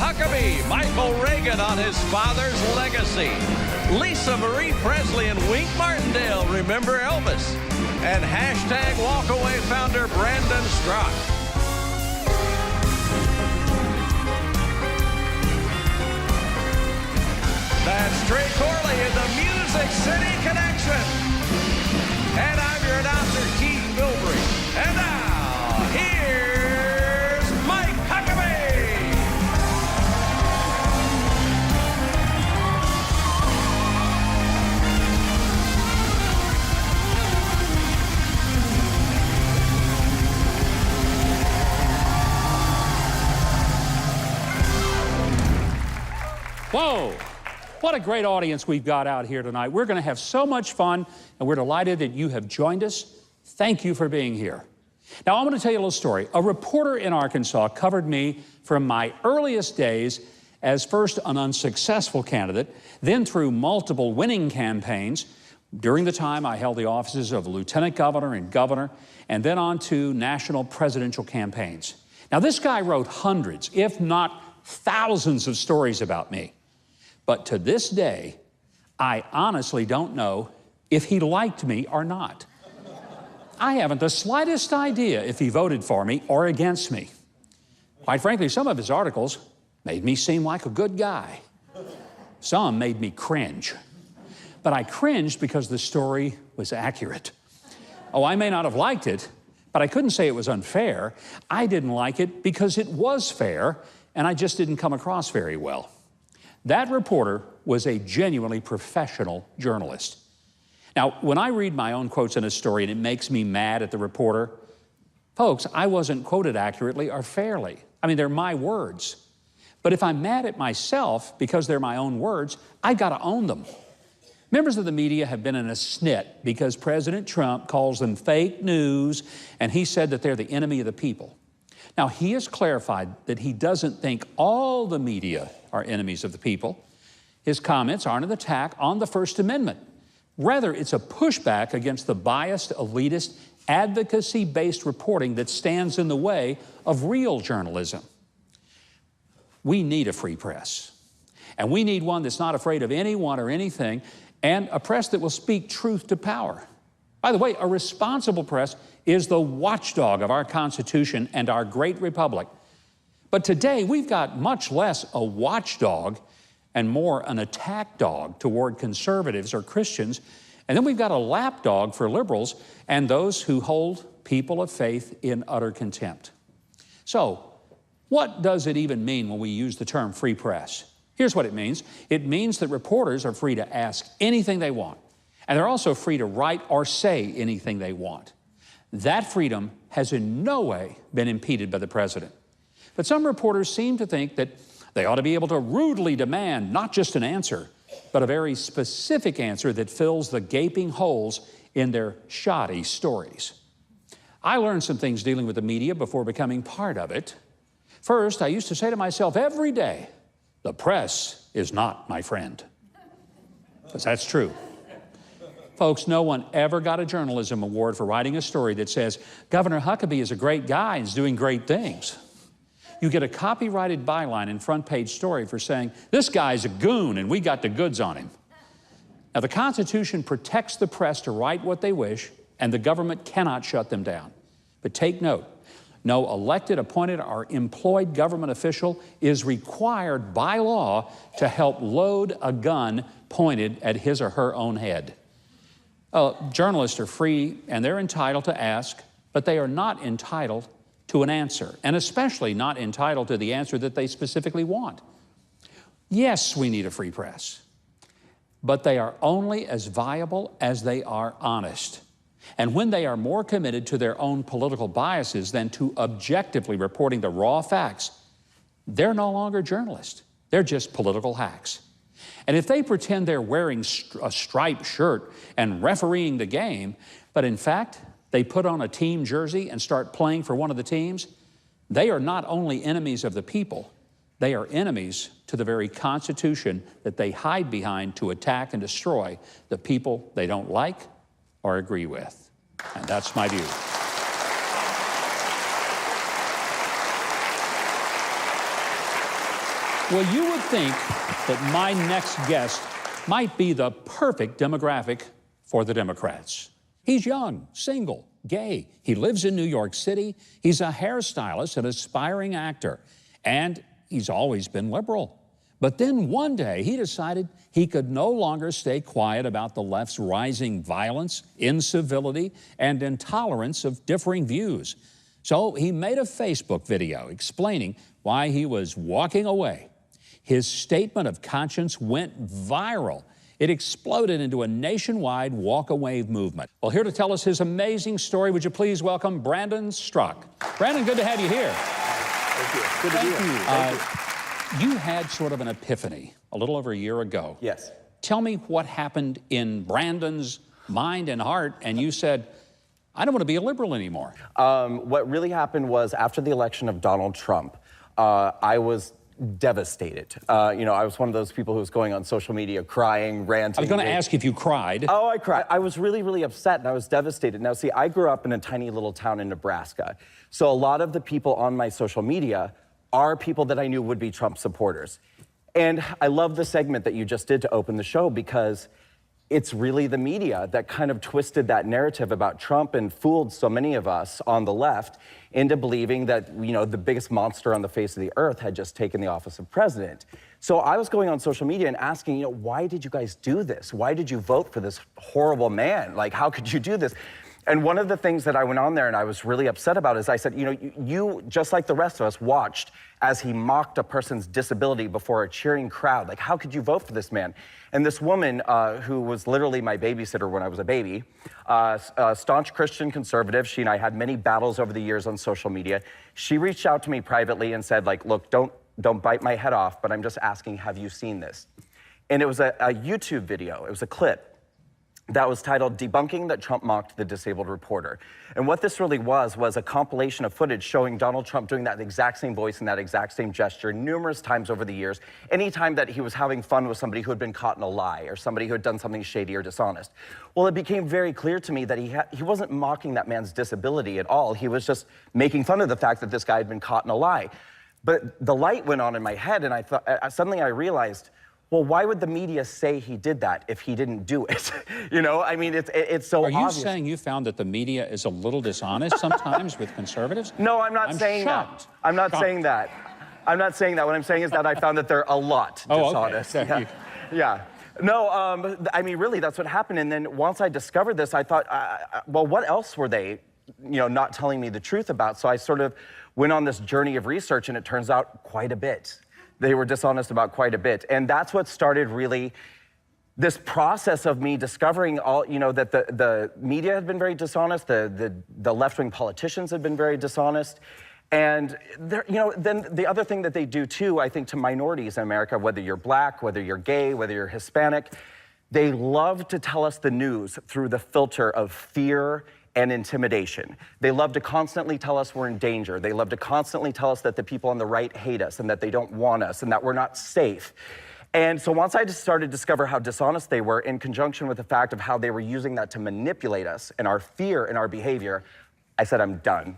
Huckabee, Michael Reagan on his father's legacy. Lisa Marie Presley and Wink Martindale remember Elvis. And hashtag Walkaway founder Brandon Strock. That's Trey Corley in the Music City Connection. And I'm your announcer, Keith Bilbrey. And now, here's Mike Huckabee. Whoa. What a great audience we've got out here tonight. We're going to have so much fun, and we're delighted that you have joined us. Thank you for being here. Now, I'm going to tell you a little story. A reporter in Arkansas covered me from my earliest days as first an unsuccessful candidate, then through multiple winning campaigns. During the time, I held the offices of lieutenant governor and governor, and then on to national presidential campaigns. Now, this guy wrote hundreds, if not thousands of stories about me. But to this day, I honestly don't know if he liked me or not. I haven't the slightest idea if he voted for me or against me. Quite frankly, some of his articles made me seem like a good guy. Some made me cringe. But I cringed because the story was accurate. Oh, I may not have liked it, but I couldn't say it was unfair. I didn't like it because it was fair, and I just didn't come across very well. That reporter was a genuinely professional journalist. Now, when I read my own quotes in a story and it makes me mad at the reporter, folks, I wasn't quoted accurately or fairly. I mean, they're my words. But if I'm mad at myself because they're my own words, I've got to own them. Members of the media have been in a snit because President Trump calls them fake news, and he said that they're the enemy of the people. Now, he has clarified that he doesn't think all the media are enemies of the people. His comments aren't an attack on the First Amendment. Rather, it's a pushback against the biased, elitist, advocacy-based reporting that stands in the way of real journalism. We need a free press, and we need one that's not afraid of anyone or anything, and a press that will speak truth to power. By the way, a responsible press is the watchdog of our Constitution and our great republic. But today, we've got much less a watchdog and more an attack dog toward conservatives or Christians. And then we've got a lapdog for liberals and those who hold people of faith in utter contempt. So, what does it even mean when we use the term free press? Here's what it means. It means that reporters are free to ask anything they want. And they're also free to write or say anything they want. That freedom has in no way been impeded by the president. But some reporters seem to think that they ought to be able to rudely demand not just an answer, but a very specific answer that fills the gaping holes in their shoddy stories. I learned some things dealing with the media before becoming part of it. First, I used to say to myself every day, the press is not my friend. Because that's true. Folks, no one ever got a journalism award for writing a story that says, Governor Huckabee is a great guy and is doing great things. You get a copyrighted byline and front page story for saying, this guy's a goon and we got the goods on him. Now, the Constitution protects the press to write what they wish, and the government cannot shut them down. But take note, no elected, appointed, or employed government official is required by law to help load a gun pointed at his or her own head. Journalists are free and they're entitled to ask, but they are not entitled to an answer, and especially not entitled to the answer that they specifically want. Yes, we need a free press, but they are only as viable as they are honest. And when they are more committed to their own political biases than to objectively reporting the raw facts, they're no longer journalists. They're just political hacks. And if they pretend they're wearing a striped shirt and refereeing the game, but in fact, they put on a team jersey and start playing for one of the teams, they are not only enemies of the people, they are enemies to the very Constitution that they hide behind to attack and destroy the people they don't like or agree with. And that's my view. Well, you would think that my next guest might be the perfect demographic for the Democrats. He's young, single, gay. He lives in New York City. He's a hairstylist, an aspiring actor, and he's always been liberal. But then one day he decided he could no longer stay quiet about the left's rising violence, incivility, and intolerance of differing views. So he made a Facebook video explaining why he was walking away. His statement of conscience went viral. It exploded into a nationwide walk-away movement. Well, here to tell us his amazing story, would you please welcome Brandon Strzok. Brandon, good to have you here. Thank you. Good to be here. Thank you. You had sort of an epiphany a little over a year ago. Yes. Tell me what happened in Brandon's mind and heart, and you said, I don't want to be a liberal anymore. What really happened was after the election of Donald Trump, I was devastated. You know, I was one of those people who was going on social media crying, ranting. I was going to ask if you cried. Oh, I cried. I was really, really upset and I was devastated. Now, see, I grew up in a tiny little town in Nebraska. So a lot of the people on my social media are people that I knew would be Trump supporters. And I love the segment that you just did to open the show because it's really the media that kind of twisted that narrative about Trump and fooled so many of us on the left into believing that, you know, the biggest monster on the face of the earth had just taken the office of president. So I was going on social media and asking, you know, why did you guys do this? Why did you vote for this horrible man? Like, how could you do this? And one of the things that I went on there and I was really upset about is I said, you know, you, just like the rest of us, watched as he mocked a person's disability before a cheering crowd. Like, how could you vote for this man? And this woman, who was literally my babysitter when I was a baby, a staunch Christian conservative, she and I had many battles over the years on social media. She reached out to me privately and said, like, look, don't bite my head off, but I'm just asking, have you seen this? And it was a YouTube video, it was a clip that was titled Debunking That Trump Mocked the Disabled Reporter. And what this really was a compilation of footage showing Donald Trump doing that exact same voice and that exact same gesture numerous times over the years, anytime that he was having fun with somebody who had been caught in a lie or somebody who had done something shady or dishonest. Well, it became very clear to me that he wasn't mocking that man's disability at all. He was just making fun of the fact that this guy had been caught in a lie. But the light went on in my head and I thought, suddenly I realized, well, why would the media say he did that if he didn't do it? You know, I mean, it's so obvious. Are you saying you found that the media is a little dishonest sometimes with conservatives? No, I'm not saying shocked. that. I'm not saying that. I'm not saying that. What I'm saying is that I found that they're a lot dishonest. Okay. Yeah. No, I mean, really, that's what happened. And then once I discovered this, I thought, well, what else were they, you know, not telling me the truth about? So I sort of went on this journey of research, and it turns out quite a bit. They were dishonest about quite a bit. And that's what started really this process of me discovering all, you know, that the media had been very dishonest, the left-wing politicians had been very dishonest. And you know, then the other thing that they do too, I think, to minorities in America, whether you're black, whether you're gay, whether you're Hispanic, they love to tell us the news through the filter of fear and intimidation. They love to constantly tell us we're in danger. They love to constantly tell us that the people on the right hate us and that they don't want us and that we're not safe. And so once I just started to discover how dishonest they were in conjunction with the fact of how they were using that to manipulate us and our fear and our behavior, I said, I'm done.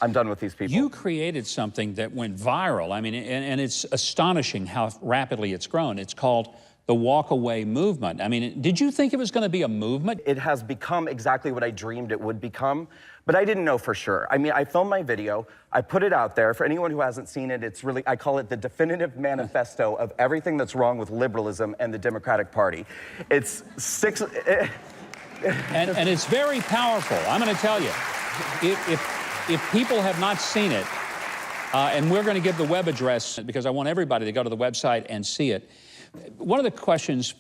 I'm done with these people. You created something that went viral. I mean, and it's astonishing how rapidly it's grown. It's called the walk-away movement. I mean, did you think it was going to be a movement? It has become exactly what I dreamed it would become, but I didn't know for sure. I mean, I filmed my video, I put it out there. For anyone who hasn't seen it, it's really, I call it the definitive manifesto of everything that's wrong with liberalism and the Democratic Party. It's six... and it's very powerful. I'm going to tell you, if people have not seen it, and we're going to give the web address because I want everybody to go to the website and see it. One of the questions,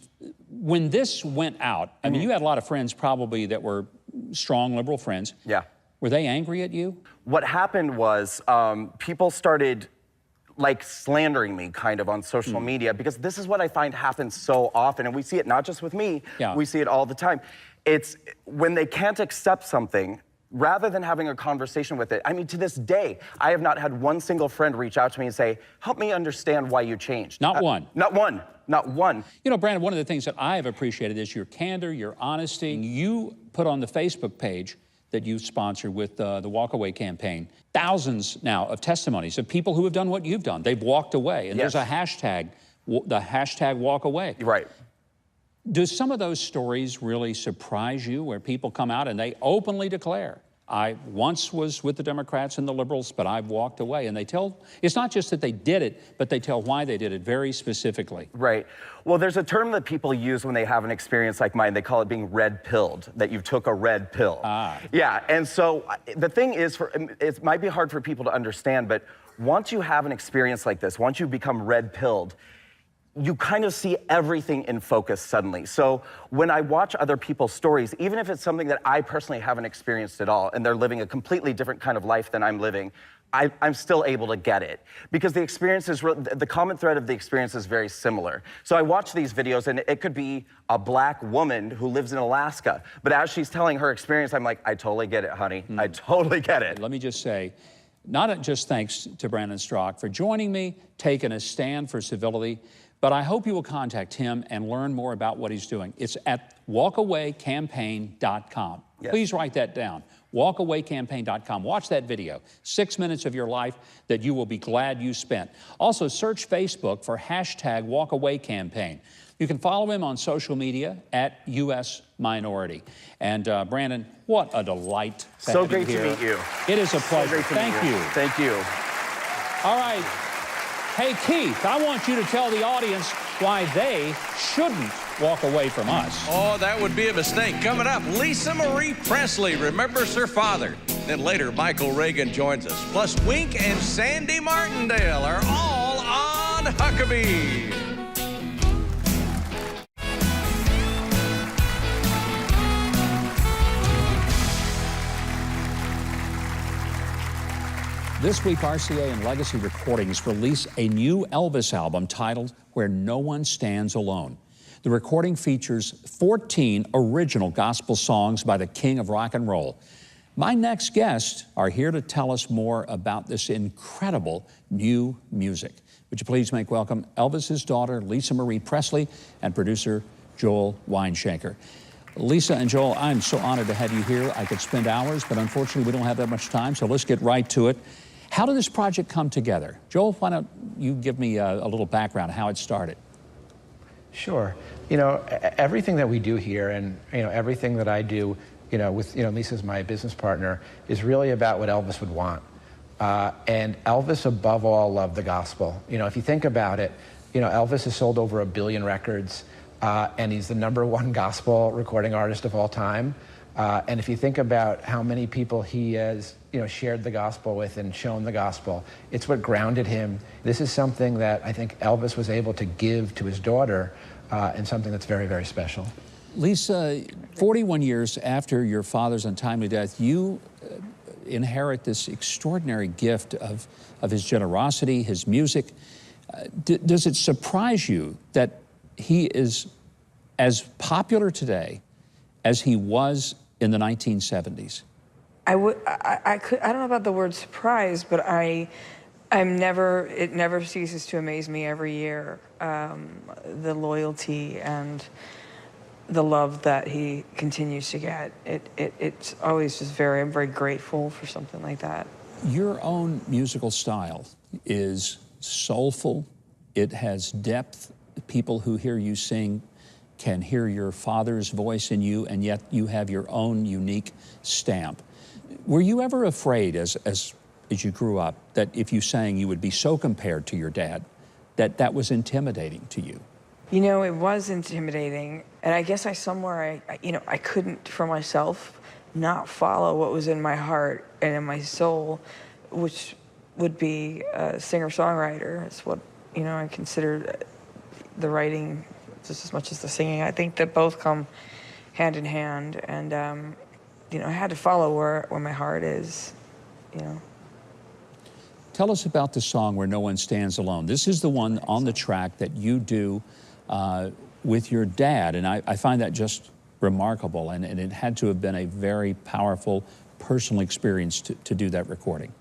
when this went out, I mean, you had a lot of friends probably that were strong liberal friends. Yeah. Were they angry at you? What happened was people started like slandering me kind of on social media because this is what I find happens so often. And we see it not just with me, we see it all the time. It's when they can't accept something, rather than having a conversation with it. I mean, to this day, I have not had one single friend reach out to me and say, help me understand why you changed. Not one. Not one. Not one. You know, Brandon, one of the things that I have appreciated is your candor, your honesty. You put on the Facebook page that you sponsored with the Walkaway campaign. Thousands now of testimonies of people who have done what you've done. They've walked away, and Yes. there's a hashtag, the hashtag Walkaway. Right. Do some of those stories really surprise you, where people come out and they openly declare, I once was with the Democrats and the liberals, but I've walked away? And they tell, it's not just that they did it, but they tell why they did it very specifically. Right. Well, there's a term that people use when they have an experience like mine. They call it being red-pilled, that you took a red pill. Yeah, and so the thing is, it might be hard for people to understand, but once you have an experience like this, once you become red-pilled, you kind of see everything in focus suddenly. So when I watch other people's stories, even if it's something that I personally haven't experienced at all, and they're living a completely different kind of life than I'm living, I'm still able to get it. Because the experience is, the common thread of the experience is very similar. So I watch these videos, and it could be a black woman who lives in Alaska, but as she's telling her experience, I'm like, I totally get it, honey. I totally get it. Let me just say, not just thanks to Brandon Straka for joining me, taking a stand for civility, but I hope you will contact him and learn more about what he's doing. It's at walkawaycampaign.com. Yes. Please write that down, walkawaycampaign.com. Watch that video, 6 minutes of your life that you will be glad you spent. Also, search Facebook for hashtag walkawaycampaign. You can follow him on social media at US Minority. And Brandon, what a delight. So great to meet you. It is a pleasure. Thank you. Thank you. All right. Hey, Keith, I want you to tell the audience why they shouldn't walk away from us. Oh, that would be a mistake. Coming up, Lisa Marie Presley remembers her father. Then later, Michael Reagan joins us. Plus, Wink and Sandy Martindale are all on Huckabee. This week, RCA and Legacy Recordings release a new Elvis album titled Where No One Stands Alone. The recording features 14 original gospel songs by the king of rock and roll. My next guests are here to tell us more about this incredible new music. Would you please make welcome Elvis's daughter, Lisa Marie Presley, and producer Joel Weinshaker. Lisa and Joel, I'm so honored to have you here. I could spend hours, but unfortunately we don't have that much time, so let's get right to it. How did this project come together? Joel, why don't you give me a little background on how it started? Sure. You know, everything that we do here, and everything that I do, with Lisa's my business partner, is really about what Elvis would want. And Elvis, above all, loved the gospel. If you think about it, Elvis has sold over 1 billion records, and he's the #1 gospel recording artist of all time. And if you think about how many people he has, shared the gospel with and shown the gospel, it's what grounded him. This is something that I think Elvis was able to give to his daughter, and something that's very, very special. Lisa, 41 years after your father's untimely death, you inherit this extraordinary gift of his generosity, his music. Does it surprise you that he is as popular today as he was in the 1970s? I don't know about the word surprise, but it never ceases to amaze me every year, the loyalty and the love that he continues to get. It's always just I'm very grateful for something like that. Your own musical style is soulful. It has depth. People who hear you sing can hear your father's voice in you, and yet you have your own unique stamp. Were you ever afraid as you grew up that if you sang you would be so compared to your dad that was intimidating to you? It was intimidating, and I guess I couldn't for myself not follow what was in my heart and in my soul, which would be a singer-songwriter. It's what, I consider the writing just as much as the singing. I think that both come hand in hand, and I had to follow where my heart is. Tell us about the song Where No One Stands Alone. This is the one on the track that you do with your dad, and I find that just remarkable, and it had to have been a very powerful personal experience to do that recording.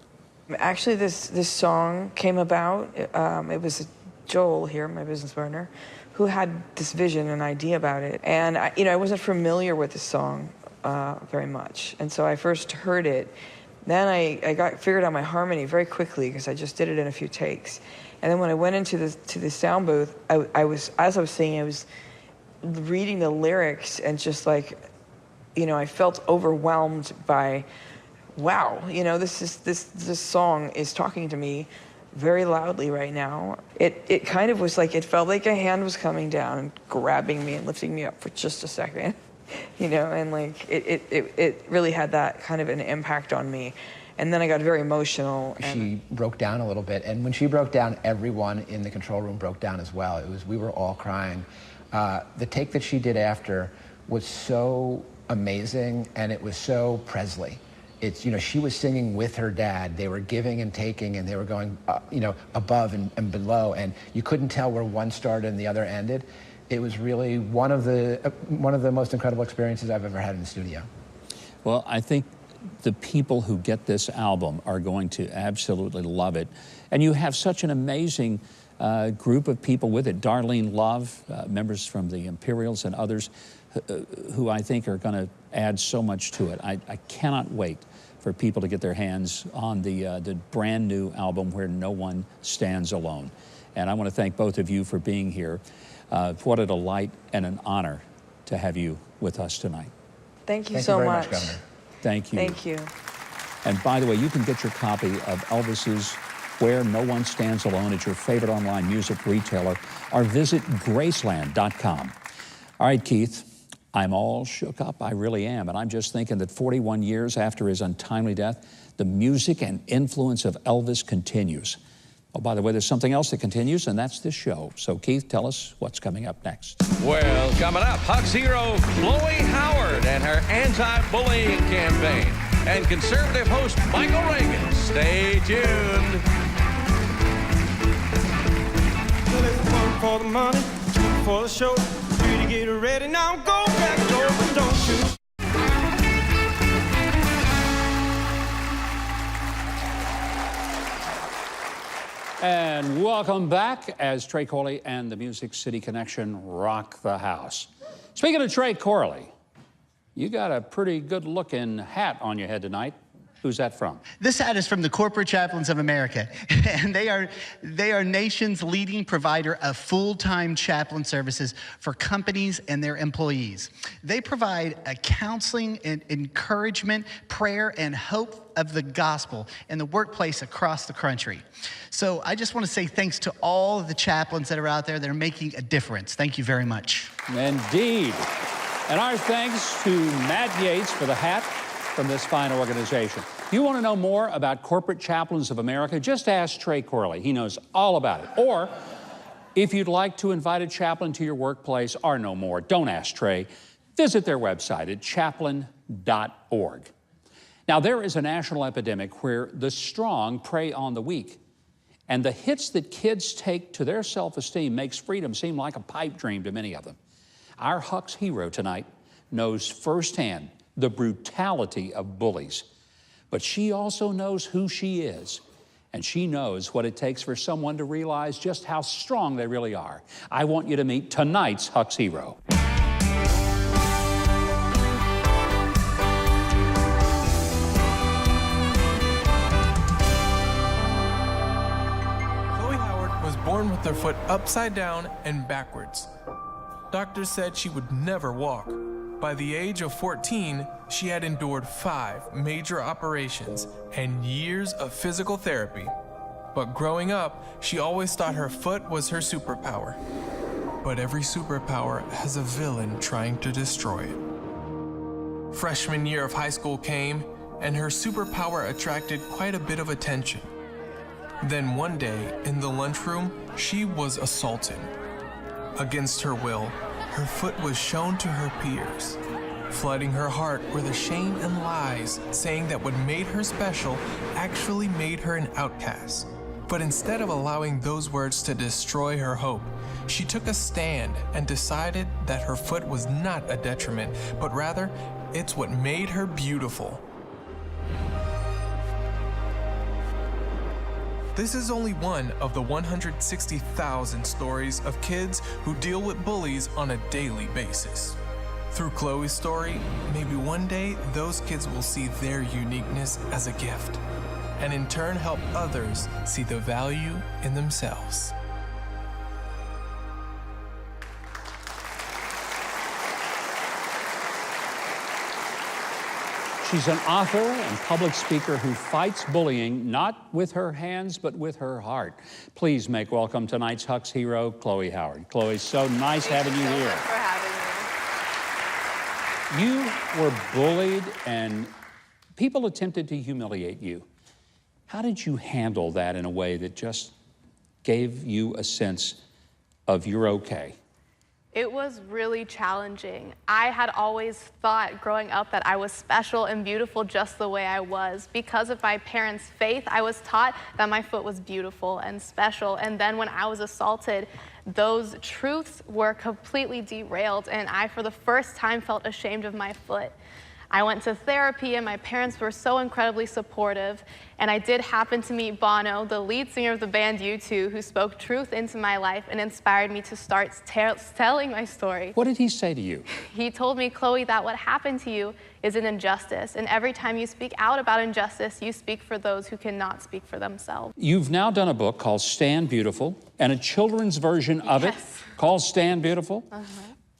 Actually, this song came about, it was Joel here, my business partner, who had this vision and idea about it. And I wasn't familiar with the song very much. And so I first heard it. Then I figured out my harmony very quickly because I just did it in a few takes. And then when I went into the sound booth, I was, as I was singing, I was reading the lyrics and just like, you know, I felt overwhelmed by, wow, you know, this song is talking to me very loudly right now. It kind of was like, it felt like a hand was coming down and grabbing me and lifting me up for just a second, you know, and like it really had that kind of an impact on me. And then I got very emotional. She broke down a little bit, and when she broke down, everyone in the control room broke down as well. We were all crying. The take that she did after was so amazing, and it was so Presley. It's, you know, she was singing with her dad. They were giving and taking, and they were going, you know, above and below, and you couldn't tell where one started and the other ended. It was really one of the most incredible experiences I've ever had in the studio. Well, I think the people who get this album are going to absolutely love it. And you have such an amazing group of people with it. Darlene Love, members from the Imperials and others who I think are going to add so much to it. I cannot wait for people to get their hands on the brand new album, Where No One Stands Alone. And I want to thank both of you for being here. What a delight and an honor to have you with us tonight. Thank you so much. Governor. Thank you. Thank you. And by the way, you can get your copy of Elvis's Where No One Stands Alone at your favorite online music retailer or visit Graceland.com. All right, Keith, I'm all shook up. I really am. And I'm just thinking that 41 years after his untimely death, the music and influence of Elvis continues. Oh, by the way, there's something else that continues, and that's this show. So, Keith, tell us what's coming up next. Well, coming up, Huck's hero, Chloe Howard, and her anti-bullying campaign. And conservative host Michael Reagan. Stay tuned. Well, it's one for the money, two for the show. Three to get ready. Now go back over, don't you? And welcome back as Trey Corley and the Music City Connection rock the house. Speaking of Trey Corley, you got a pretty good-looking hat on your head tonight. Who's that from? This hat is from the Corporate Chaplains of America, and they are nation's leading provider of full-time chaplain services for companies and their employees. They provide a counseling and encouragement, prayer, and hope of the gospel in the workplace across the country. So I just want to say thanks to all of the chaplains that are out there that are making a difference. Thank you very much. Indeed. And our thanks to Matt Yates for the hat from this fine organization. You want to know more about Corporate Chaplains of America? Just ask Trey Corley. He knows all about it. Or if you'd like to invite a chaplain to your workplace or know more, don't ask Trey. Visit their website at chaplain.org. Now, there is a national epidemic where the strong prey on the weak. And the hits that kids take to their self-esteem makes freedom seem like a pipe dream to many of them. Our Huck's hero tonight knows firsthand the brutality of bullies. But she also knows who she is, and she knows what it takes for someone to realize just how strong they really are. I want you to meet tonight's Huck's hero. Chloe Howard was born with her foot upside down and backwards. Doctors said she would never walk. By the age of 14, she had endured 5 major operations and years of physical therapy. But growing up, she always thought her foot was her superpower. But every superpower has a villain trying to destroy it. Freshman year of high school came, and her superpower attracted quite a bit of attention. Then one day, in the lunchroom, she was assaulted. Against her will, her foot was shown to her peers. Flooding her heart were the shame and lies, saying that what made her special actually made her an outcast. But instead of allowing those words to destroy her hope, she took a stand and decided that her foot was not a detriment, but rather, it's what made her beautiful. This is only one of the 160,000 stories of kids who deal with bullies on a daily basis. Through Chloe's story, maybe one day those kids will see their uniqueness as a gift, and in turn help others see the value in themselves. She's an author and public speaker who fights bullying not with her hands, but with her heart. Please make welcome tonight's Huck's hero, Chloe Howard. Chloe, so nice having you here. Thank you so much for having me. You were bullied and people attempted to humiliate you. How did you handle that in a way that just gave you a sense of you're okay? It was really challenging. I had always thought growing up that I was special and beautiful just the way I was. Because of my parents' faith, I was taught that my foot was beautiful and special. And then when I was assaulted, those truths were completely derailed, and I, for the first time, felt ashamed of my foot. I went to therapy, and my parents were so incredibly supportive. And I did happen to meet Bono, the lead singer of the band U2, who spoke truth into my life and inspired me to start telling my story. What did he say to you? He told me, Chloe, that what happened to you is an injustice. And every time you speak out about injustice, you speak for those who cannot speak for themselves. You've now done a book called Stand Beautiful and a children's version of it called Stand Beautiful.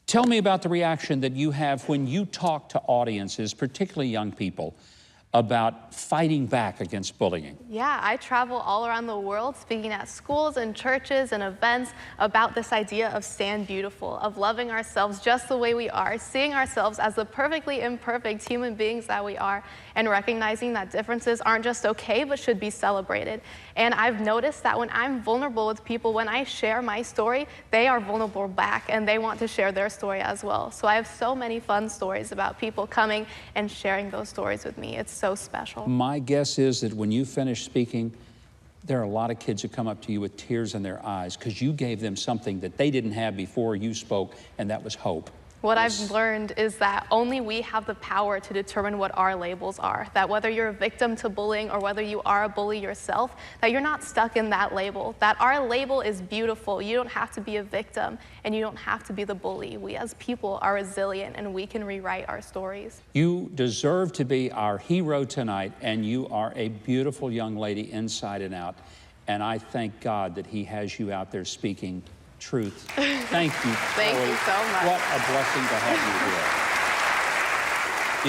Tell me about the reaction that you have when you talk to audiences, particularly young people, about fighting back against bullying. Yeah, I travel all around the world speaking at schools and churches and events about this idea of stand beautiful, of loving ourselves just the way we are, seeing ourselves as the perfectly imperfect human beings that we are, and recognizing that differences aren't just okay but should be celebrated. And I've noticed that when I'm vulnerable with people, when I share my story, they are vulnerable back and they want to share their story as well. So I have so many fun stories about people coming and sharing those stories with me. It's so special. My guess is that when you finish speaking, there are a lot of kids who come up to you with tears in their eyes because you gave them something that they didn't have before you spoke, and that was hope. What I've learned is that only we have the power to determine what our labels are. That whether you're a victim to bullying or whether you are a bully yourself, that you're not stuck in that label. That our label is beautiful. You don't have to be a victim and you don't have to be the bully. We as people are resilient and we can rewrite our stories. You deserve to be our hero tonight, and you are a beautiful young lady inside and out. And I thank God that He has you out there speaking truth. Thank you. Thank you so much. What a blessing to have you here.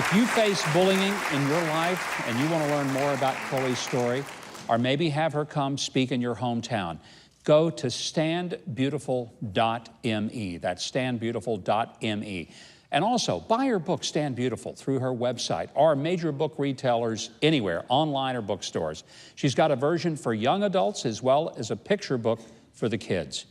If you face bullying in your life and you want to learn more about Chloe's story, or maybe have her come speak in your hometown, go to standbeautiful.me. That's standbeautiful.me. And also, buy her book, Stand Beautiful, through her website or major book retailers anywhere, online or bookstores. She's got a version for young adults as well as a picture book for the kids.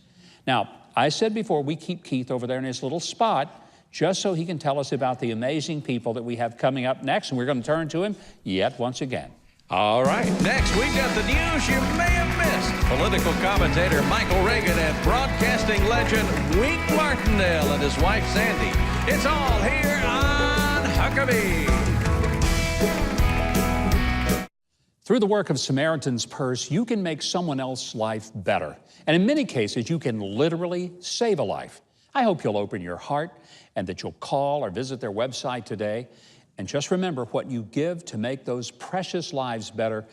Now, I said before, we keep Keith over there in his little spot just so he can tell us about the amazing people that we have coming up next, and we're going to turn to him yet once again. All right, next we've got the news you may have missed. Political commentator Michael Reagan and broadcasting legend Wink Martindale and his wife Sandy. It's all here on Huckabee. Through the work of Samaritan's Purse, you can make someone else's life better. And in many cases, you can literally save a life. I hope you'll open your heart and that you'll call or visit their website today. And just remember, what you give to make those precious lives better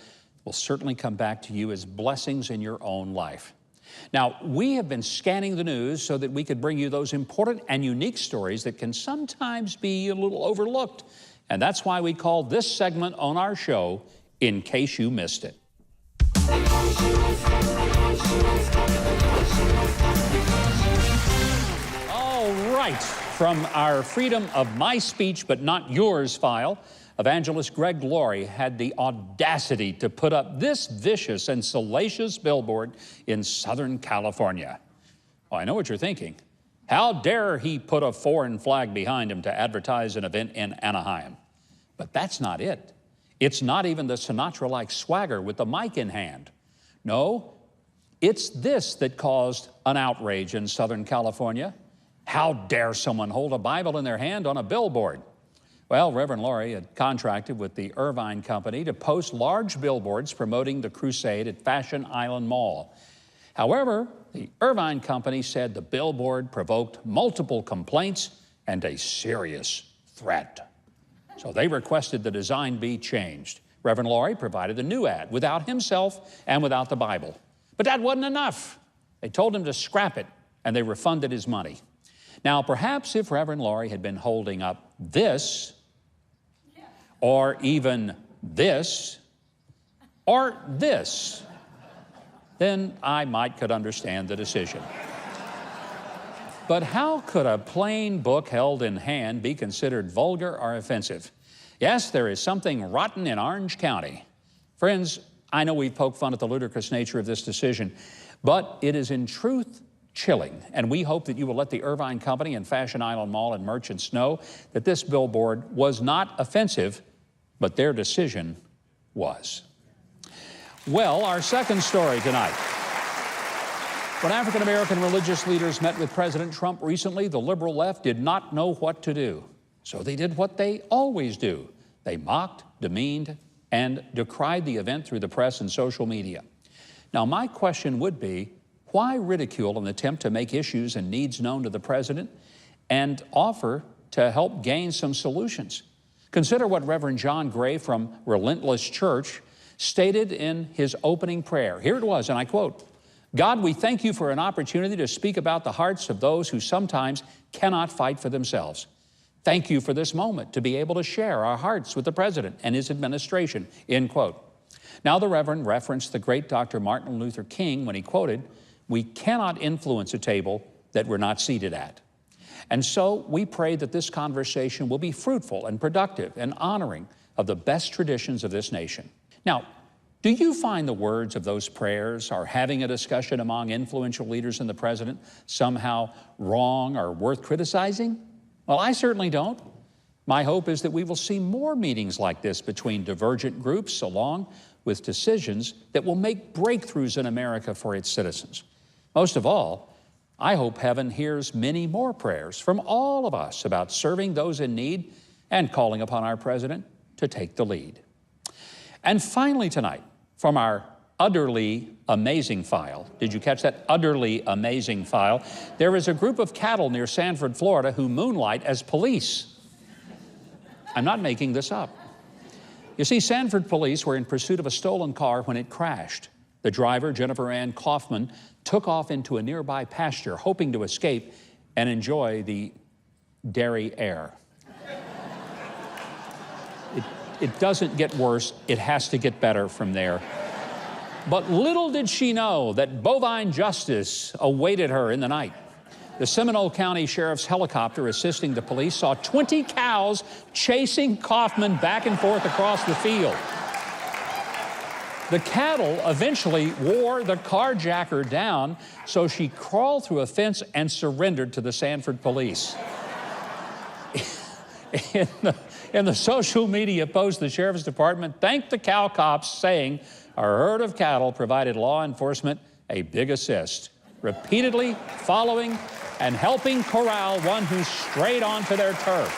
will certainly come back to you as blessings in your own life. Now, we have been scanning the news so that we could bring you those important and unique stories that can sometimes be a little overlooked. And that's why we call this segment on our show, In Case You Missed It. All right, from our Freedom of My Speech But Not Yours file, evangelist Greg Laurie had the audacity to put up this vicious and salacious billboard in Southern California. Oh, I know what you're thinking. How dare he put a foreign flag behind him to advertise an event in Anaheim? But that's not it. It's not even the Sinatra-like swagger with the mic in hand. No, it's this that caused an outrage in Southern California. How dare someone hold a Bible in their hand on a billboard? Well, Reverend Laurie had contracted with the Irvine Company to post large billboards promoting the crusade at Fashion Island Mall. However, the Irvine Company said the billboard provoked multiple complaints and a serious threat. So they requested the design be changed. Reverend Laurie provided a new ad without himself and without the Bible. But that wasn't enough. They told him to scrap it, and they refunded his money. Now, perhaps if Reverend Laurie had been holding up this, or even this, or this, then I could understand the decision. But how could a plain book held in hand be considered vulgar or offensive? Yes, there is something rotten in Orange County. Friends, I know we've poked fun at the ludicrous nature of this decision, but it is in truth chilling, and we hope that you will let the Irvine Company and Fashion Island Mall and merchants know that this billboard was not offensive, but their decision was. Well, our second story tonight. When African-American religious leaders met with President Trump recently, the liberal left did not know what to do. So they did what they always do. They mocked, demeaned, and decried the event through the press and social media. Now, my question would be, why ridicule an attempt to make issues and needs known to the president and offer to help gain some solutions? Consider what Reverend John Gray from Relentless Church stated in his opening prayer. Here it was, and I quote, "God, we thank you for an opportunity to speak about the hearts of those who sometimes cannot fight for themselves. Thank you for this moment to be able to share our hearts with the president and his administration," end quote. Now the Reverend referenced the great Dr. Martin Luther King when he quoted, "We cannot influence a table that we're not seated at." And so we pray that this conversation will be fruitful and productive and honoring of the best traditions of this nation. Now, do you find the words of those prayers or having a discussion among influential leaders and the president somehow wrong or worth criticizing? Well, I certainly don't. My hope is that we will see more meetings like this between divergent groups along with decisions that will make breakthroughs in America for its citizens. Most of all, I hope heaven hears many more prayers from all of us about serving those in need and calling upon our president to take the lead. And finally tonight, from our utterly amazing file, did you catch that? Utterly amazing file. There is a group of cattle near Sanford, Florida who moonlight as police. I'm not making this up. You see, Sanford police were in pursuit of a stolen car when it crashed. The driver, Jennifer Ann Kaufman, took off into a nearby pasture, hoping to escape and enjoy the dairy air. It doesn't get worse, it has to get better from there. But little did she know that bovine justice awaited her in the night. The Seminole County Sheriff's helicopter assisting the police saw 20 cows chasing Kaufman back and forth across the field. The cattle eventually wore the carjacker down, so she crawled through a fence and surrendered to the Sanford police. In the social media post, the Sheriff's Department thanked the cow cops, saying, "Our herd of cattle provided law enforcement a big assist, repeatedly following and helping corral one who strayed onto their turf."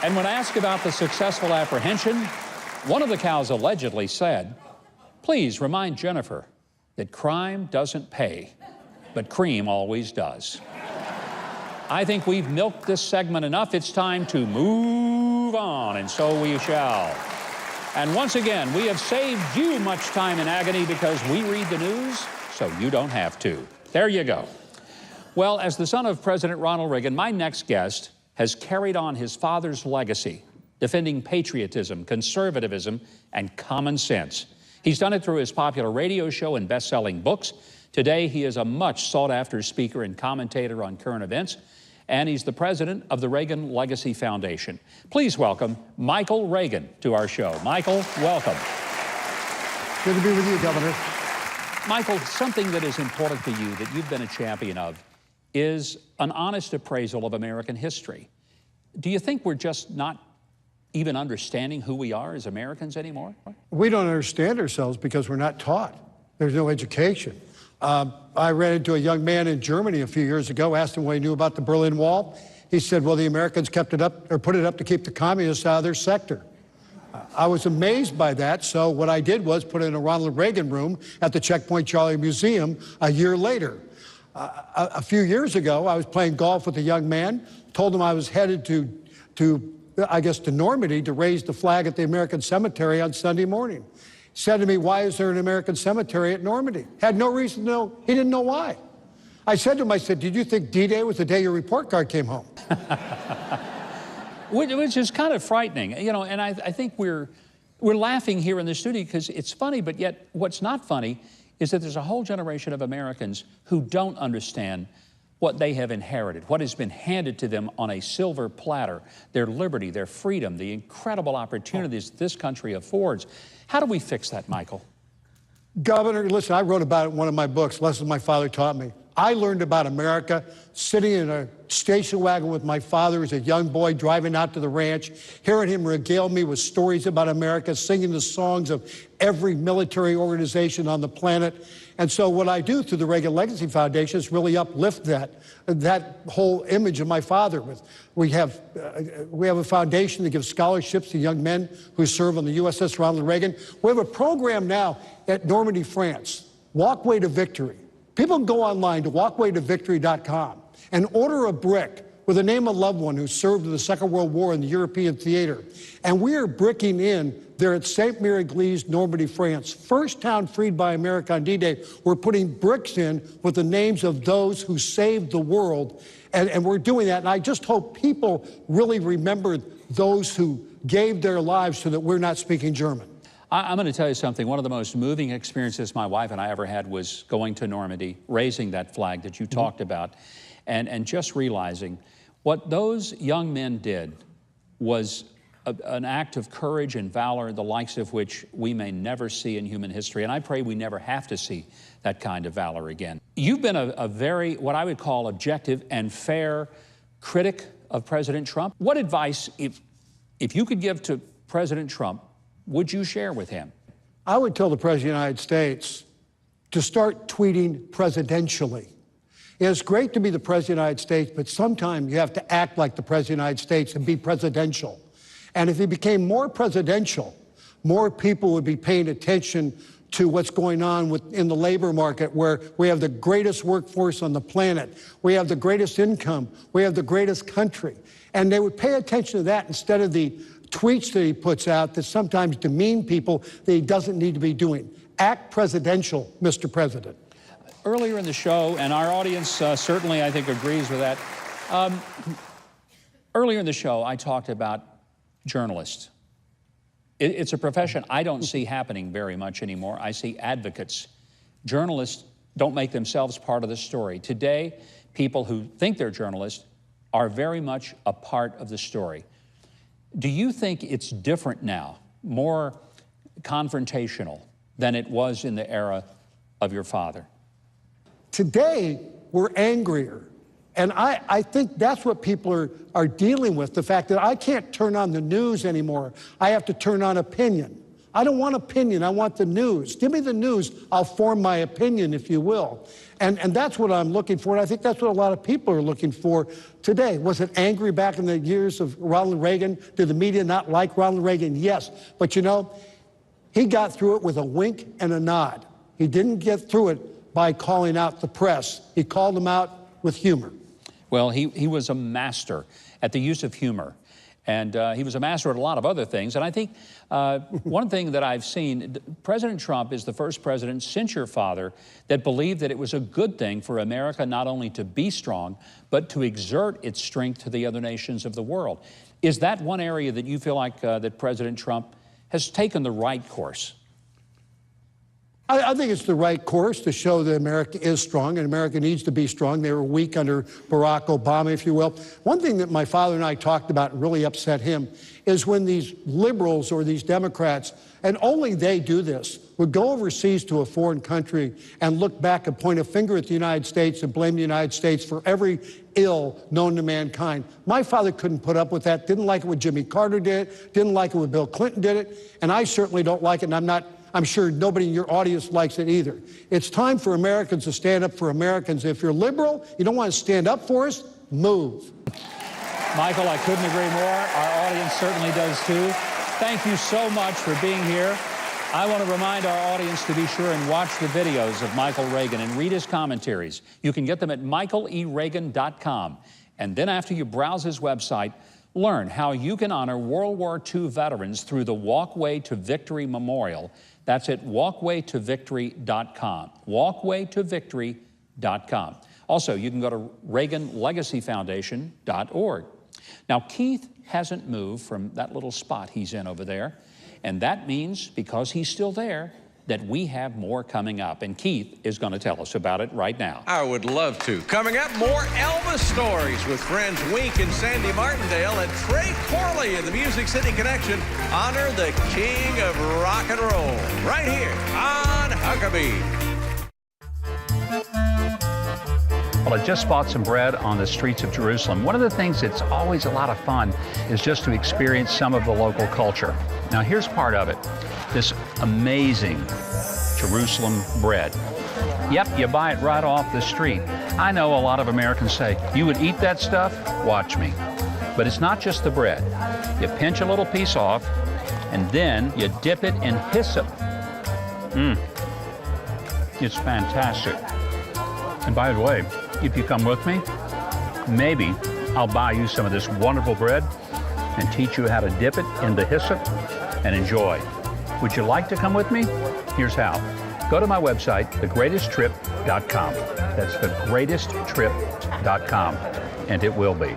And when asked about the successful apprehension, one of the cows allegedly said, "Please remind Jennifer that crime doesn't pay, but cream always does." I think we've milked this segment enough. It's time to move on, and so we shall. And once again, we have saved you much time and agony because we read the news, so you don't have to. There you go. Well, as the son of President Ronald Reagan, my next guest has carried on his father's legacy, defending patriotism, conservatism, and common sense. He's done it through his popular radio show and best-selling books. Today, he is a much sought-after speaker and commentator on current events, and he's the president of the Reagan Legacy Foundation. Please welcome Michael Reagan to our show. Michael, welcome. Good to be with you, Governor. Michael, something that is important to you that you've been a champion of is an honest appraisal of American history. Do you think we're just not even understanding who we are as Americans anymore? We don't understand ourselves because we're not taught. There's no education. I ran into a young man in Germany a few years ago, asked him what he knew about the Berlin Wall. He said, well, the Americans kept it up, or put it up to keep the communists out of their sector. I was amazed by that, so what I did was put it in a Ronald Reagan room at the Checkpoint Charlie Museum a year later. a few years ago, I was playing golf with a young man, told him I was headed to Normandy to raise the flag at the American cemetery on Sunday morning. He said to me, why is there an American cemetery at Normandy? Had no reason to know. He didn't know why. I said to him, I said, did you think D-Day was the day your report card came home? Which is kind of frightening, you know, and I think we're laughing here in the studio because it's funny, but yet what's not funny is that there's a whole generation of Americans who don't understand what they have inherited, what has been handed to them on a silver platter, their liberty, their freedom, the incredible opportunities this country affords. How do we fix that, Michael? Governor, listen, I wrote about it in one of my books, Lessons My Father Taught Me. I learned about America sitting in a station wagon with my father as a young boy driving out to the ranch, hearing him regale me with stories about America, singing the songs of every military organization on the planet. And so what I do through the Reagan Legacy Foundation is really uplift that whole image of my father. We have a foundation that gives scholarships to young men who serve on the USS Ronald Reagan. We have a program now at Normandy, France, Walkway to Victory. People can go online to walkwaytovictory.com and order a brick with the name of a loved one who served in the Second World War in the European theater. And we are bricking in there at St. Mary Église, Normandy, France. First town freed by America on D-Day. We're putting bricks in with the names of those who saved the world. And we're doing that. And I just hope people really remember those who gave their lives so that we're not speaking German. I'm going to tell you something. One of the most moving experiences my wife and I ever had was going to Normandy, raising that flag that you talked about, and just realizing what those young men did was an act of courage and valor, the likes of which we may never see in human history. And I pray we never have to see that kind of valor again. You've been a very, what I would call, objective and fair critic of President Trump. What advice, if you could give to President Trump, would you share with him? I would tell the President of the United States to start tweeting presidentially. It's great to be the President of the United States, but sometimes you have to act like the President of the United States and be presidential. And if he became more presidential, more people would be paying attention to what's going on in the labor market, where we have the greatest workforce on the planet, we have the greatest income, we have the greatest country. And they would pay attention to that instead of the tweets that he puts out that sometimes demean people that he doesn't need to be doing. Act presidential, Mr. President. Earlier in the show, and our audience certainly, I think, agrees with that. Earlier in the show, I talked about journalists. It's a profession I don't see happening very much anymore. I see advocates. Journalists don't make themselves part of the story. Today, people who think they're journalists are very much a part of the story. Do you think it's different now, more confrontational than it was in the era of your father? Today, we're angrier. And I think that's what people are dealing with, the fact that I can't turn on the news anymore. I have to turn on opinion. I don't want opinion, I want the news. Give me the news, I'll form my opinion, if you will. And that's what I'm looking for, and I think that's what a lot of people are looking for today. Was it angry back in the years of Ronald Reagan? Did the media not like Ronald Reagan? Yes. But you know, he got through it with a wink and a nod. He didn't get through it by calling out the press. He called them out with humor. Well, he was a master at the use of humor. And he was a master at a lot of other things. And I think one thing that I've seen, President Trump is the first president since your father that believed that it was a good thing for America not only to be strong, but to exert its strength to the other nations of the world. Is that one area that you feel like that President Trump has taken the right course? I think it's the right course to show that America is strong, and America needs to be strong. They were weak under Barack Obama, if you will. One thing that my father and I talked about and really upset him is when these liberals or these Democrats, and only they do this, would go overseas to a foreign country and look back and point a finger at the United States and blame the United States for every ill known to mankind. My father couldn't put up with that, didn't like it when Jimmy Carter did it, didn't like it when Bill Clinton did it, and I certainly don't like it, and I'm sure nobody in your audience likes it either. It's time for Americans to stand up for Americans. If you're liberal, you don't want to stand up for us, move. Michael, I couldn't agree more. Our audience certainly does too. Thank you so much for being here. I want to remind our audience to be sure and watch the videos of Michael Reagan and read his commentaries. You can get them at michaelereagan.com. And then after you browse his website, learn how you can honor World War II veterans through the Walkway to Victory Memorial. That's at walkwaytovictory.com. Walkwaytovictory.com. Also, you can go to ReaganLegacyFoundation.org. Now, Keith hasn't moved from that little spot he's in over there, and that means, because he's still there, that we have more coming up, and Keith is going to tell us about it right now. I would love to. Coming up, more Elvis stories with friends Wink and Sandy Martindale, and Trey Corley in the Music City Connection honor the king of rock and roll right here on Huckabee. Well, I just bought some bread on the streets of Jerusalem. One of the things that's always a lot of fun is just to experience some of the local culture. Now, here's part of it. This amazing Jerusalem bread. Yep, you buy it right off the street. I know a lot of Americans say, you would eat that stuff? Watch me. But it's not just the bread. You pinch a little piece off, and then you dip it in hyssop. It's fantastic. And by the way, if you come with me, maybe I'll buy you some of this wonderful bread and teach you how to dip it in the hyssop and enjoy. Would you like to come with me? Here's how. Go to my website, thegreatesttrip.com. That's thegreatesttrip.com, and it will be.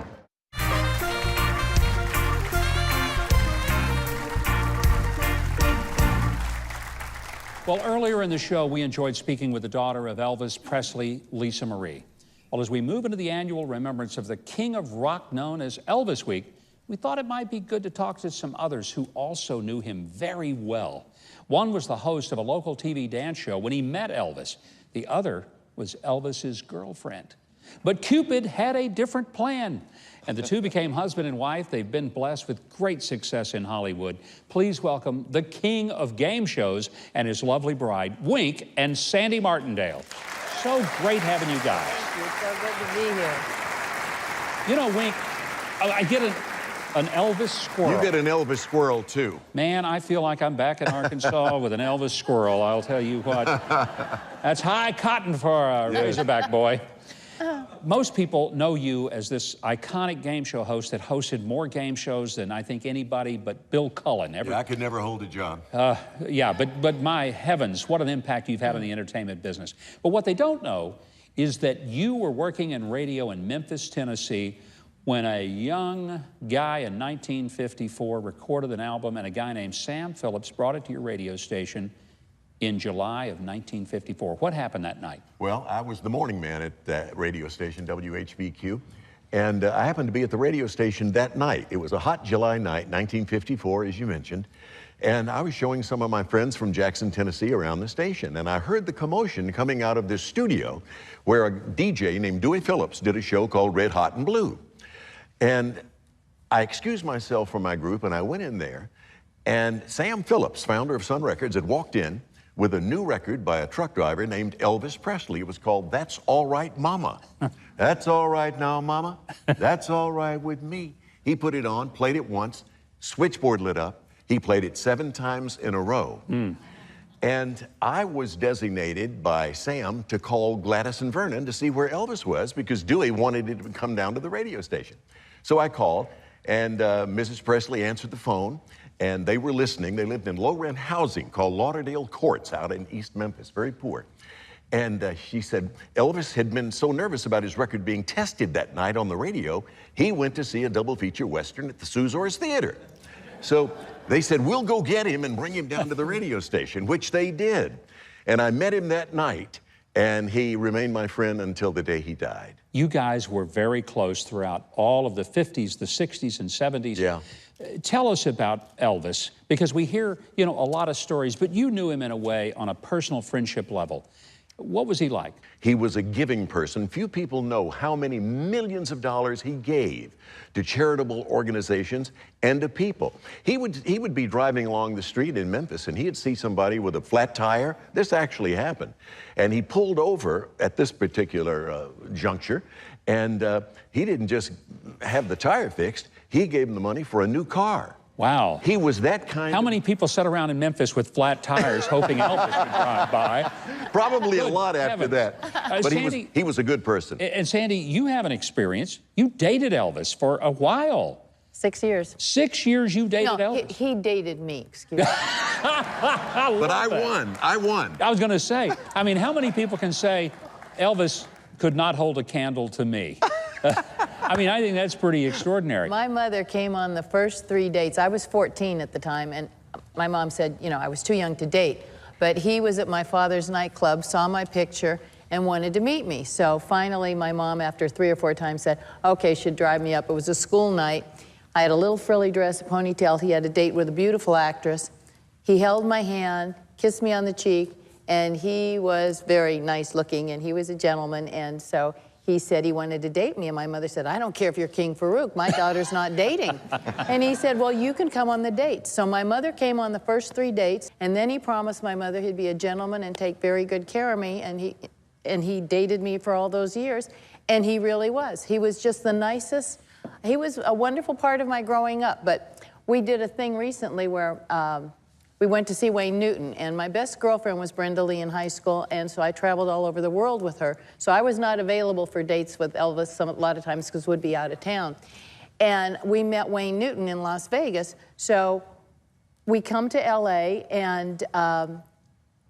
Well, earlier in the show, we enjoyed speaking with the daughter of Elvis Presley, Lisa Marie. Well, as we move into the annual remembrance of the king of rock known as Elvis Week, we thought it might be good to talk to some others who also knew him very well. One was the host of a local TV dance show when he met Elvis. The other was Elvis's girlfriend. But Cupid had a different plan, and the two became husband and wife. They've been blessed with great success in Hollywood. Please welcome the king of game shows and his lovely bride, Wink and Sandy Martindale. So great having you guys. Thank you. It's so good to be here. You know, Wink, I get an Elvis squirrel. You get an Elvis squirrel, too. Man, I feel like I'm back in Arkansas with an Elvis squirrel. I'll tell you what. That's high cotton for a Razorback boy. Most people know you as this iconic game show host that hosted more game shows than I think anybody but Bill Cullen. Yeah, I could never hold a job. Yeah, but my heavens, what an impact you've had on the entertainment business. But what they don't know is that you were working in radio in Memphis, Tennessee, when a young guy in 1954 recorded an album, and a guy named Sam Phillips brought it to your radio station in July of 1954. What happened that night? Well, I was the morning man at that radio station, WHBQ, and I happened to be at the radio station that night. It was a hot July night, 1954, as you mentioned, and I was showing some of my friends from Jackson, Tennessee around the station, and I heard the commotion coming out of this studio where a DJ named Dewey Phillips did a show called Red Hot and Blue. And I excused myself from my group, and I went in there, and Sam Phillips, founder of Sun Records, had walked in with a new record by a truck driver named Elvis Presley. It was called That's All Right, Mama. That's all right now, Mama. That's all right with me. He put it on, played it once, switchboard lit up. He played it 7 times in a row. And I was designated by Sam to call Gladys and Vernon to see where Elvis was, because Dewey wanted it to come down to the radio station. So I called, and Mrs. Presley answered the phone, and they were listening. They lived in low-rent housing called Lauderdale Courts out in East Memphis, very poor. And she said Elvis had been so nervous about his record being tested that night on the radio, he went to see a double-feature Western at the Suzors Theater. So they said, we'll go get him and bring him down to the radio station, which they did. And I met him that night, and he remained my friend until the day he died. You guys were very close throughout all of the 50s, the 60s, and 70s. Yeah. Tell us about Elvis, because we hear, a lot of stories, but you knew him in a way on a personal friendship level. What was he like? He was a giving person. Few people know how many millions of dollars he gave to charitable organizations and to people. He would be driving along the street in Memphis, and he'd see somebody with a flat tire. This actually happened. And he pulled over at this particular juncture, and he didn't just have the tire fixed. He gave him the money for a new car. Wow. He was that kind How of... many people sat around in Memphis with flat tires hoping Elvis would drive by? Probably a Good lot after heavens. that. But Sandy, he was a good person. And Sandy, you have an experience. You dated Elvis for a while. 6 years. 6 years you dated No, Elvis. he dated me, excuse me. But I won. I won. I was going to say, I mean, how many people can say Elvis could not hold a candle to me? I mean, I think that's pretty extraordinary. My mother came on the first 3 dates. I was 14 at the time, and my mom said, you know, I was too young to date. But he was at my father's nightclub, saw my picture, and wanted to meet me. So finally, my mom, after 3 or 4 times, said, okay, she'd drive me up. It was a school night. I had a little frilly dress, a ponytail. He had a date with a beautiful actress. He held my hand, kissed me on the cheek, and he was very nice looking, and he was a gentleman, and so he said he wanted to date me, and my mother said, I don't care if you're King Farouk, my daughter's not dating. And he said, well, you can come on the dates. So my mother came on the first 3 dates, and then he promised my mother he'd be a gentleman and take very good care of me, and he dated me for all those years, and he really was. He was just the nicest. He was a wonderful part of my growing up, but we did a thing recently where we went to see Wayne Newton, and my best girlfriend was Brenda Lee in high school, and so I traveled all over the world with her. So I was not available for dates with Elvis a lot of times because we'd be out of town. And we met Wayne Newton in Las Vegas, so we come to LA, and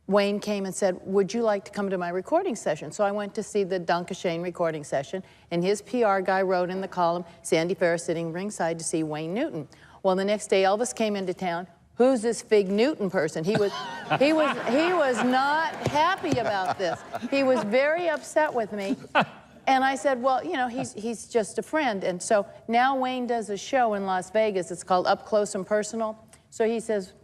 Wayne came and said, would you like to come to my recording session? So I went to see the Dunkashane recording session, and his PR guy wrote in the column, Sandy Farrah sitting ringside to see Wayne Newton. Well, the next day Elvis came into town. Who's this Fig Newton person? He was not happy about this. He was very upset with me. And I said, well, you know, he's just a friend. And so now Wayne does a show in Las Vegas. It's called Up Close and Personal. So he says,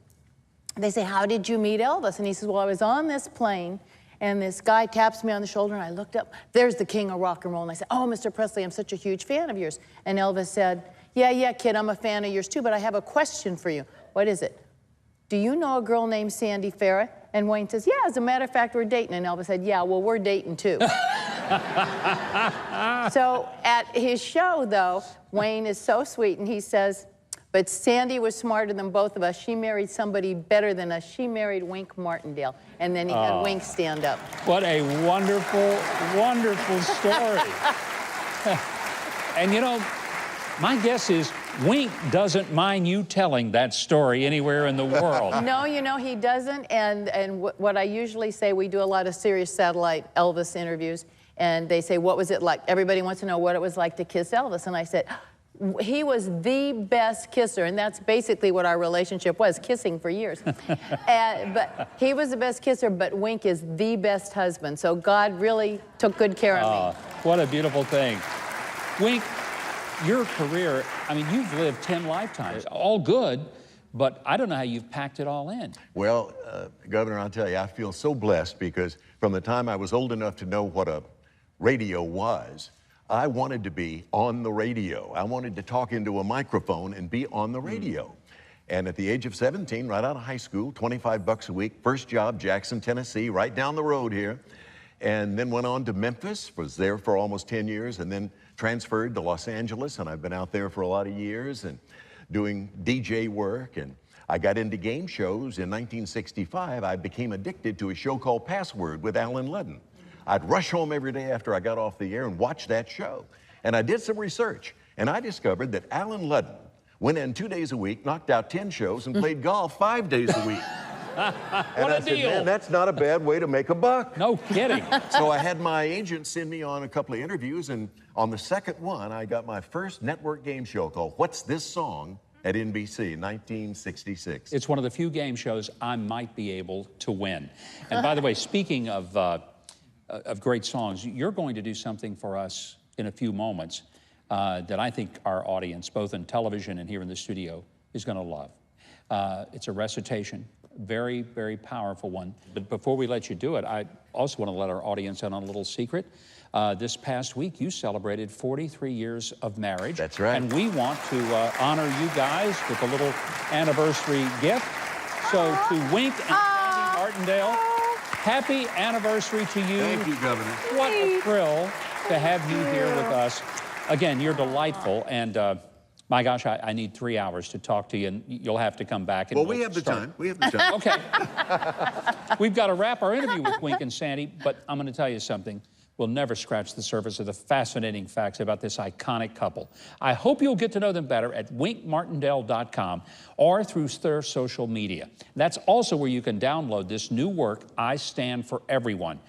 they say, how did you meet Elvis? And he says, well, I was on this plane, and this guy taps me on the shoulder, and I looked up. There's the king of rock and roll. And I said, oh, Mr. Presley, I'm such a huge fan of yours. And Elvis said, yeah, kid, I'm a fan of yours too, but I have a question for you. What is it? Do you know a girl named Sandy Farrah? And Wayne says, yeah, as a matter of fact, we're dating. And Elvis said, yeah, well, we're dating too. So at his show, though, Wayne is so sweet, and he says, but Sandy was smarter than both of us. She married somebody better than us. She married Wink Martindale. And then he had Wink stand up. What a wonderful, wonderful story. And you know, my guess is Wink doesn't mind you telling that story anywhere in the world. No, you know, he doesn't. And what I usually say, we do a lot of Sirius Satellite Elvis interviews, and they say, what was it like? Everybody wants to know what it was like to kiss Elvis. And I said, he was the best kisser, and that's basically what our relationship was, kissing for years. But he was the best kisser, but Wink is the best husband. So God really took good care of me. What a beautiful thing. Wink, your career, I mean, you've lived 10 lifetimes, all good, but I don't know how you've packed it all in. Well, Governor, I'll tell you, I feel so blessed because from the time I was old enough to know what a radio was, I wanted to be on the radio. I wanted to talk into a microphone and be on the radio. And at the age of 17, right out of high school, 25 bucks a week, first job, Jackson, Tennessee, right down the road here. And then went on to Memphis, was there for almost 10 years, and then transferred to Los Angeles, and I've been out there for a lot of years and doing DJ work. And I got into game shows. In 1965, I became addicted to a show called Password with Alan Ludden. I'd rush home every day after I got off the air and watch that show. And I did some research, and I discovered that Alan Ludden went in 2 days a week, knocked out 10 shows, and played golf 5 days a week. What a deal. Man, that's not a bad way to make a buck. No kidding. So I had my agent send me on a couple of interviews, and on the second one, I got my first network game show called What's This Song? At NBC in 1966. It's one of the few game shows I might be able to win. And by the way, speaking of great songs, you're going to do something for us in a few moments that I think our audience, both in television and here in the studio, is going to love. It's a recitation, very, very powerful one. But before we let you do it, I also want to let our audience in on a little secret. This past week, you celebrated 43 years of marriage. That's right. And we want to honor you guys with a little anniversary gift. So to Wink and Sandy Martindale, happy anniversary to you. Thank you, Governor. What a thrill to have you here with us. Again, you're delightful, and My gosh, I need 3 hours to talk to you, and you'll have to come back. And Well, we have the time. We have the time. Okay. We've got to wrap our interview with Wink and Sandy, but I'm going to tell you something. We'll never scratch the surface of the fascinating facts about this iconic couple. I hope you'll get to know them better at winkmartindale.com or through their social media. That's also where you can download this new work, I Stand for Everyone.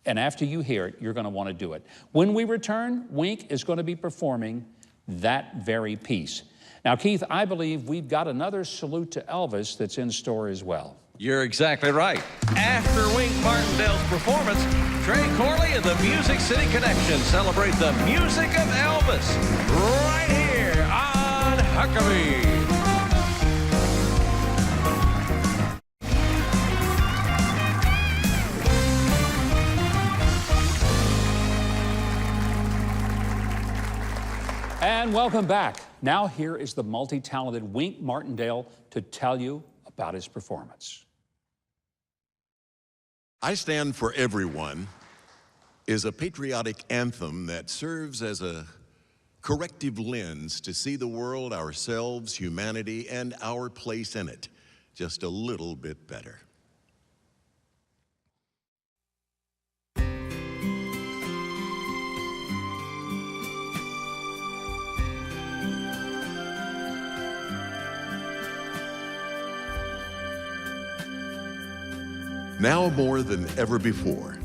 And after you hear it, you're going to want to do it. When we return, Wink is going to be performing that very piece. Now, Keith, I believe we've got another salute to Elvis that's in store as well. You're exactly right. After Wink Martindale's performance, Trey Corley and the Music City Connection celebrate the music of Elvis right here on Huckabee. And welcome back. Now here is the multi-talented Wink Martindale to tell you about his performance. I Stand for Everyone is a patriotic anthem that serves as a corrective lens to see the world, ourselves, humanity, and our place in it just a little bit better. Now more than ever before,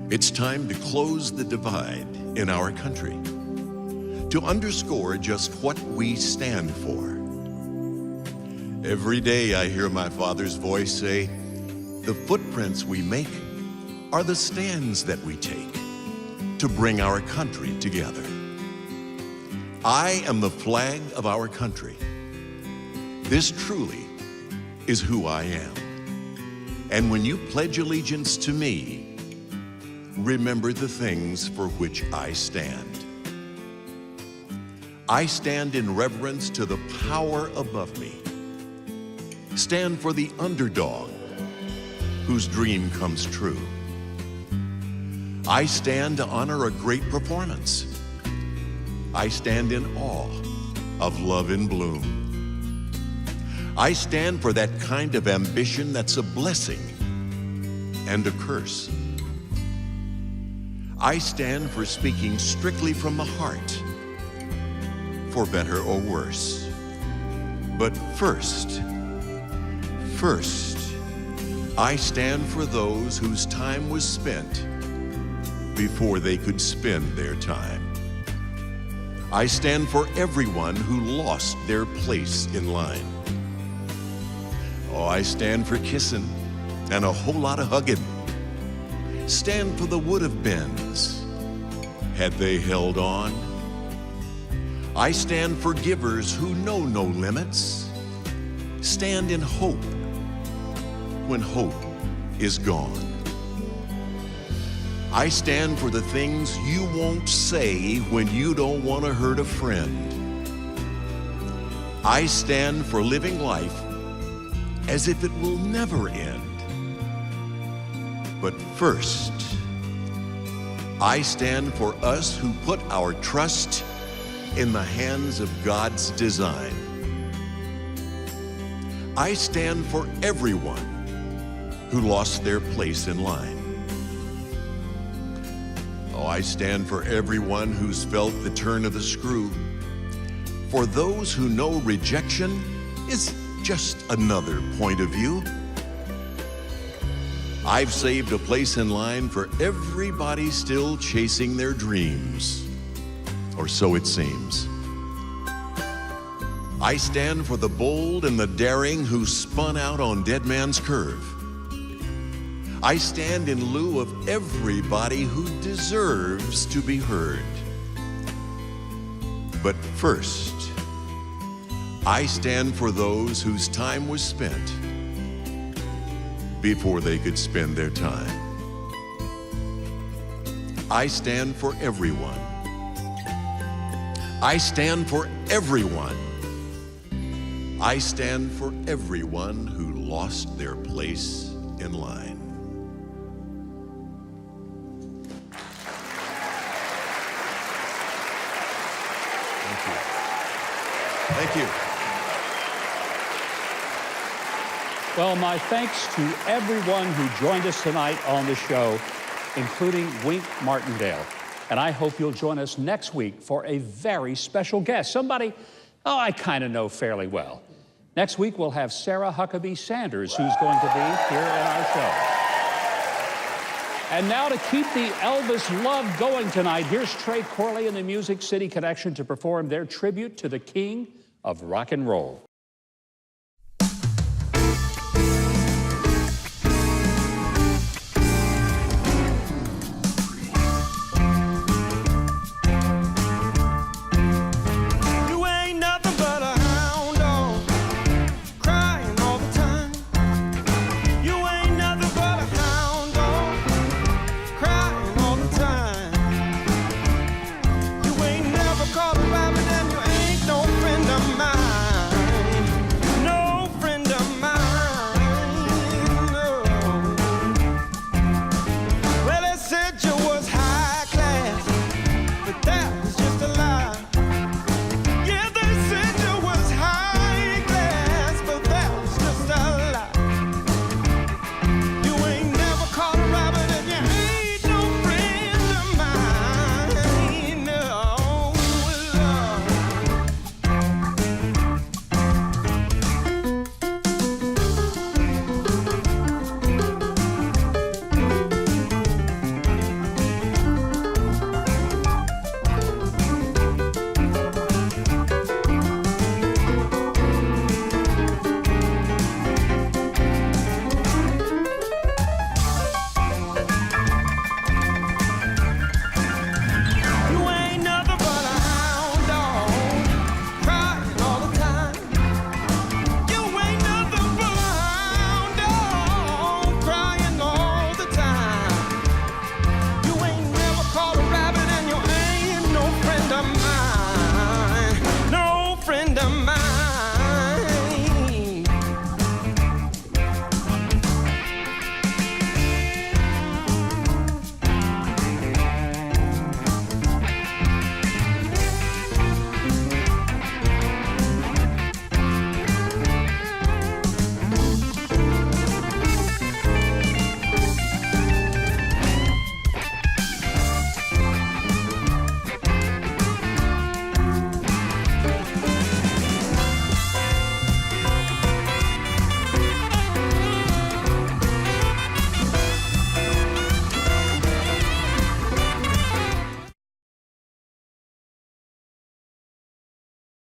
it's time to close the divide in our country, to underscore just what we stand for. Every day I hear my Father's voice say, the footprints we make are the stands that we take to bring our country together. I am the flag of our country. This truly is who I am. And when you pledge allegiance to me, remember the things for which I stand. I stand in reverence to the power above me. Stand for the underdog whose dream comes true. I stand to honor a great performance. I stand in awe of love in bloom. I stand for that kind of ambition that's a blessing and a curse. I stand for speaking strictly from the heart, for better or worse. But first, I stand for those whose time was spent before they could spend their time. I stand for everyone who lost their place in line. Oh, I stand for kissing and a whole lot of hugging. Stand for the would have beens had they held on. I stand for givers who know no limits. Stand in hope when hope is gone. I stand for the things you won't say when you don't want to hurt a friend. I stand for living life as if it will never end. But first, I stand for us who put our trust in the hands of God's design. I stand for everyone who lost their place in line. Oh, I stand for everyone who's felt the turn of the screw. For those who know rejection is just another point of view. I've saved a place in line for everybody still chasing their dreams, or so it seems. I stand for the bold and the daring who spun out on Dead Man's Curve. I stand in lieu of everybody who deserves to be heard. But first, I stand for those whose time was spent before they could spend their time. I stand for everyone. I stand for everyone. I stand for everyone who lost their place in line. Thank you. Thank you. Well, my thanks to everyone who joined us tonight on the show, including Wink Martindale. And I hope you'll join us next week for a very special guest, somebody, I kind of know fairly well. Next week, we'll have Sarah Huckabee Sanders, who's going to be here in our show. And now to keep the Elvis love going tonight, here's Trey Corley and the Music City Connection to perform their tribute to the king of rock and roll.